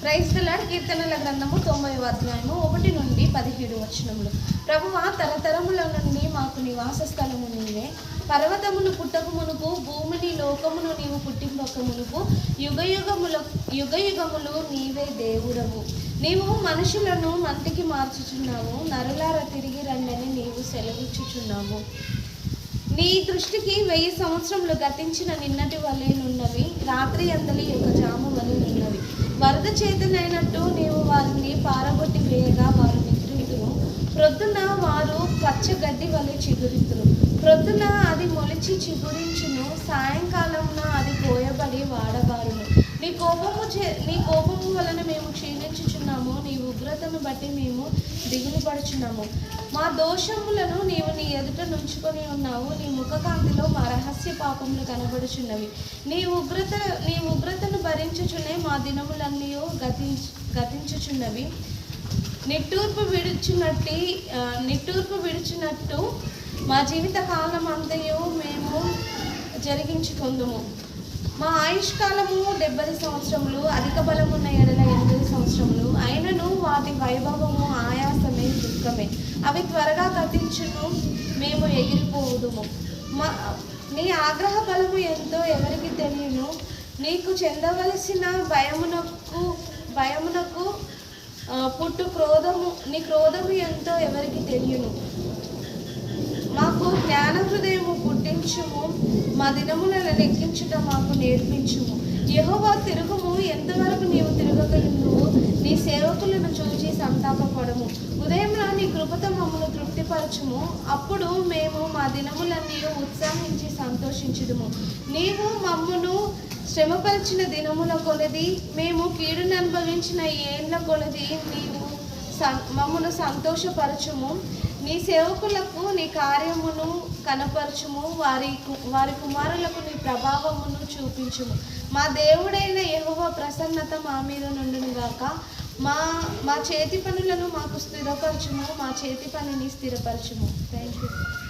Praise the lord. కీర్తనల గ్రంథము 90వ అధ్యాయము 1 నుండి 17 వచనములు. ప్రభువా, తరతరముల నుండి మాకు నివాస స్థలము నీవే. పర్వతమును పుట్టక మునుపు, భూమిని లోకమును నీవు పుట్టింపక మునుపు, యుగయుగములు నీవే దేవుడవు. నీవు మనుషులను మంటికి మార్చుచున్నావు, నరులార తిరిగి రండని నీవు సెలవిచ్చుచున్నావు. నీ దృష్టికి 1000 సంవత్సరములు గతించిన నిన్నటి వలె నున్నవి, రాత్రి అందలి ఒక జాము వలె నున్నవి. వరద చేతనైనట్టు నీవు వారిని పారగొట్టి వేయగా వారు నిద్రింతురు. ప్రొద్దున వారు పచ్చగడ్డి వలె చిగురింతురు. ప్రొద్దున అది మొలిచి చిగురించును, సాయంకాలమున అది కోయబడి వాడబారును. నీ కోపము వలన మేము క్షీణించుచున్నాము, నీ ఉగ్రతను బట్టి మేము దిగులు పడుచున్నాము. మా దోషములను నీవు నీ ఎదుట నుంచుకొని ఉన్నావు, నీ ముఖకాంతిలో మా రహస్య పాపములు కనబడుచున్నవి. నీ ఉగ్రతను భరించుచునే మా దినములన్నీ గతించుచున్నవి. నిట్టూర్పు విడుచున్నట్టు మా జీవిత కాలం అంతయు మేము జరిగించుకుందుము. మా ఆయుష్కాలము 70 సంవత్సరములు, అధిక బలమున్న ఎడల 80 సంవత్సరములు. అయినను వాటి వైభవము ఆయాసమే, దుఃఖమే. అవి త్వరగా గతించును, మేము ఎగిరిపోవుదుము. నీ ఆగ్రహ బలము ఎంతో ఎవరికి తెలియను, నీకు చెందవలసిన భయమునకు పుట్టు నీ క్రోధము ఎంతో ఎవరికి తెలియను. మాకు జ్ఞాన హృదయము పుట్టించుము, మా దినములను లెక్కించుట మాకు నేర్పించుము. యెహోవా, తిరుగుము, ఎంతవరకు నీవు తిరగగలుగువు, నీ సేవకులను చూచి సంతాపపడము. ఉదయంలో నీ కృపతో మమ్మల్ని తృప్తిపరచుము, అప్పుడు మేము మా దినములన్నీ ఉత్సాహించి సంతోషించుదుము. నీవు మమ్మను శ్రమపరిచిన దినముల కొలది, మేము కీడును అనుభవించిన ఏండ్ల కొలది నీవు మమ్మను సంతోషపరచుము. నీ సేవకులకు నీ కార్యమును కనపరచుము, వారి కుమారులకు నీ ప్రభావమును చూపించుము. మా దేవుడైన యెహోవా ప్రసన్నత మా మీద నుండును గాక. మా చేతి పనులను మాకు స్థిరపరచుము, మా చేతి పనిని స్థిరపరచుము. Thank you.